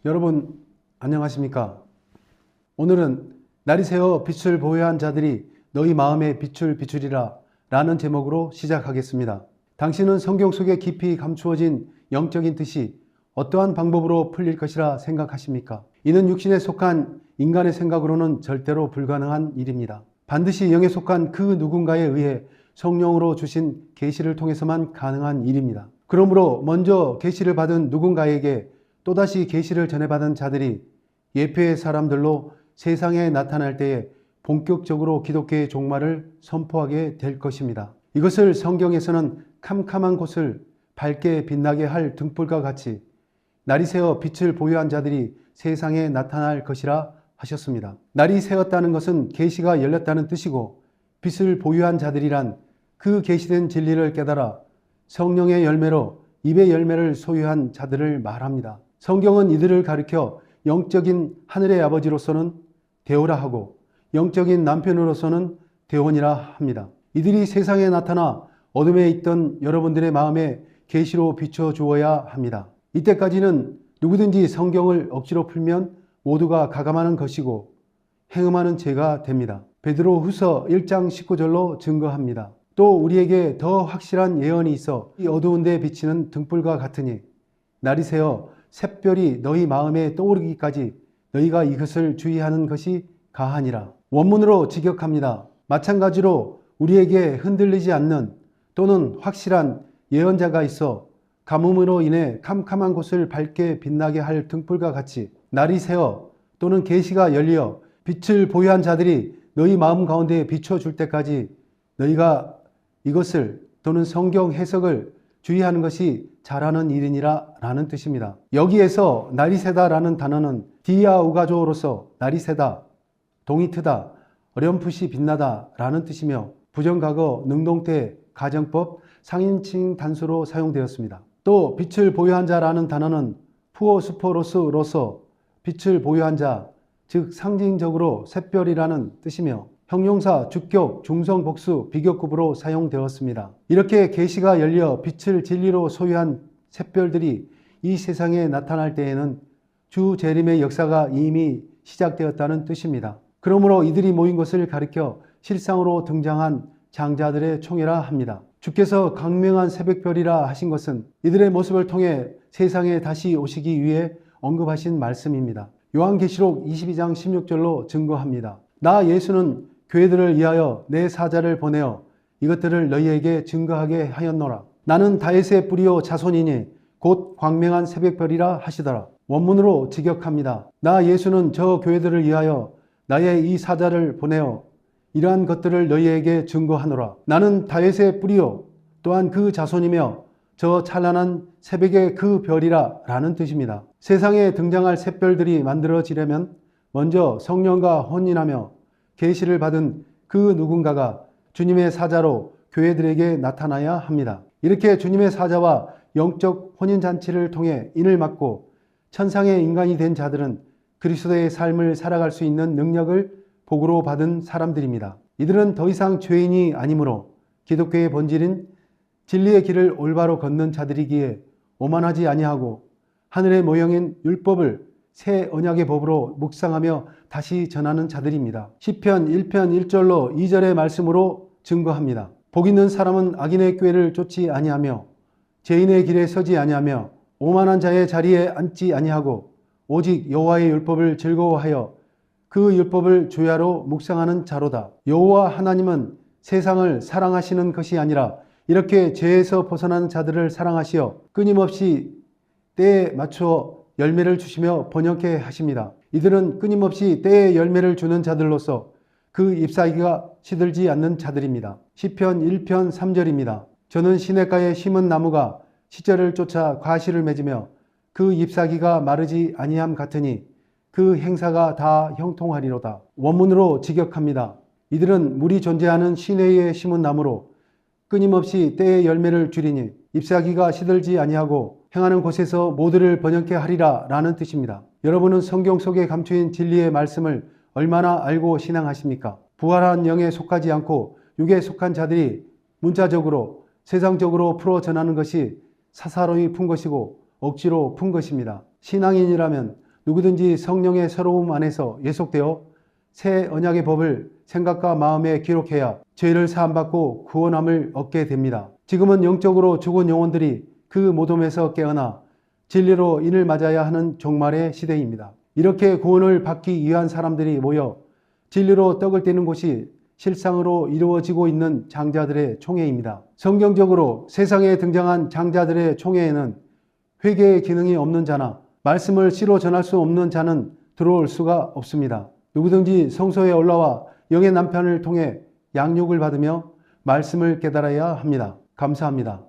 여러분 안녕하십니까? 오늘은 날이 새어 빛을 보유한 자들이 너희 마음의 빛을 비추리라 라는 제목으로 시작하겠습니다. 당신은 성경 속에 깊이 감추어진 영적인 뜻이 어떠한 방법으로 풀릴 것이라 생각하십니까? 이는 육신에 속한 인간의 생각으로는 절대로 불가능한 일입니다. 반드시 영에 속한 그 누군가에 의해 성령으로 주신 계시를 통해서만 가능한 일입니다. 그러므로 먼저 계시를 받은 누군가에게 또다시 계시를 전해받은 자들이 예표의 사람들로 세상에 나타날 때에 본격적으로 기독교의 종말을 선포하게 될 것입니다. 이것을 성경에서는 캄캄한 곳을 밝게 빛나게 할 등불과 같이 날이 새어 빛을 보유한 자들이 세상에 나타날 것이라 하셨습니다. 날이 새었다는 것은 계시가 열렸다는 뜻이고, 빛을 보유한 자들이란 그 계시된 진리를 깨달아 성령의 열매로 입의 열매를 소유한 자들을 말합니다. 성경은 이들을 가리켜 영적인 하늘의 아버지로서는 데오라 하고 영적인 남편으로서는 데온이라 합니다. 이들이 세상에 나타나 어둠에 있던 여러분들의 마음에 계시로 비춰주어야 합니다. 이때까지는 누구든지 성경을 억지로 풀면 모두가 가감하는 것이고 행음하는 죄가 됩니다. 베드로 후서 1장 19절로 증거합니다. 또 우리에게 더 확실한 예언이 있어 이 어두운 데 비치는 등불과 같으니 날이 새어 샛별이 너희 마음에 떠오르기까지 너희가 이것을 주의하는 것이 가하니라. 원문으로 직역합니다. 마찬가지로 우리에게 흔들리지 않는 또는 확실한 예언자가 있어 가뭄으로 인해 캄캄한 곳을 밝게 빛나게 할 등불과 같이 날이 새어 또는 계시가 열려 빛을 보유한 자들이 너희 마음 가운데 비춰줄 때까지 너희가 이것을 또는 성경 해석을 주의하는 것이 잘하는 일이니라 라는 뜻입니다. 여기에서 날이 새다 라는 단어는 디아우가조로서 날이 새다, 동이 트다, 어렴풋이 빛나다 라는 뜻이며 부정과거, 능동태, 가정법, 상인칭 단수로 사용되었습니다. 또 빛을 보유한 자라는 단어는 푸오스포로스로서 빛을 보유한 자, 즉 상징적으로 샛별이라는 뜻이며 형용사, 주격, 중성, 복수, 비교급으로 사용되었습니다. 이렇게 계시가 열려 빛을 진리로 소유한 샛별들이 이 세상에 나타날 때에는 주 재림의 역사가 이미 시작되었다는 뜻입니다. 그러므로 이들이 모인 것을 가리켜 실상으로 등장한 장자들의 총회라 합니다. 주께서 광명한 새벽별이라 하신 것은 이들의 모습을 통해 세상에 다시 오시기 위해 언급하신 말씀입니다. 요한계시록 22장 16절로 증거합니다. 나 예수는 교회들을 위하여 내 사자를 보내어 이것들을 너희에게 증거하게 하였노라. 나는 다윗의 뿌리요 자손이니 곧 광명한 새벽별이라 하시더라. 원문으로 직역합니다. 나 예수는 저 교회들을 위하여 나의 이 사자를 보내어 이러한 것들을 너희에게 증거하노라. 나는 다윗의 뿌리요 또한 그 자손이며 저 찬란한 새벽의 그 별이라 라는 뜻입니다. 세상에 등장할 샛별들이 만들어지려면 먼저 성령과 혼인하며 계시를 받은 그 누군가가 주님의 사자로 교회들에게 나타나야 합니다. 이렇게 주님의 사자와 영적 혼인잔치를 통해 인을 맡고 천상의 인간이 된 자들은 그리스도의 삶을 살아갈 수 있는 능력을 복으로 받은 사람들입니다. 이들은 더 이상 죄인이 아니므로 기독교의 본질인 진리의 길을 올바로 걷는 자들이기에 오만하지 아니하고 하늘의 모형인 율법을 새 언약의 법으로 묵상하며 다시 전하는 자들입니다. 시편 1편 1절로 2절의 말씀으로 증거합니다. 복 있는 사람은 악인의 꾀를 쫓지 아니하며 죄인의 길에 서지 아니하며 오만한 자의 자리에 앉지 아니하고 오직 여호와의 율법을 즐거워하여 그 율법을 주야로 묵상하는 자로다. 여호와 하나님은 세상을 사랑하시는 것이 아니라 이렇게 죄에서 벗어난 자들을 사랑하시어 끊임없이 때에 맞추어 열매를 주시며 번영케 하십니다. 이들은 끊임없이 때에 열매를 주는 자들로서 그 잎사귀가 시들지 않는 자들입니다. 시편 1편 3절입니다. 저는 시냇가에 심은 나무가 시절을 쫓아 과실을 맺으며 그 잎사귀가 마르지 아니함 같으니 그 행사가 다 형통하리로다. 원문으로 직역합니다. 이들은 물이 존재하는 시내에 심은 나무로 끊임없이 때의 열매를 주리니 잎사귀가 시들지 아니하고 행하는 곳에서 모두를 번영케 하리라 라는 뜻입니다. 여러분은 성경 속에 감추인 진리의 말씀을 얼마나 알고 신앙하십니까? 부활한 영에 속하지 않고 육에 속한 자들이 문자적으로 세상적으로 풀어 전하는 것이 사사로이 푼 것이고 억지로 푼 것입니다. 신앙인이라면 누구든지 성령의 새로움 안에서 예속되어 새 언약의 법을 생각과 마음에 기록해야 죄를 사함받고 구원함을 얻게 됩니다. 지금은 영적으로 죽은 영혼들이 그 모둠에서 깨어나 진리로 인을 맞아야 하는 종말의 시대입니다. 이렇게 구원을 받기 위한 사람들이 모여 진리로 떡을 떼는 곳이 실상으로 이루어지고 있는 장자들의 총회입니다. 성경적으로 세상에 등장한 장자들의 총회에는 회개의 기능이 없는 자나 말씀을 씨로 전할 수 없는 자는 들어올 수가 없습니다. 누구든지 성소에 올라와 영의 남편을 통해 양육을 받으며 말씀을 깨달아야 합니다. 감사합니다.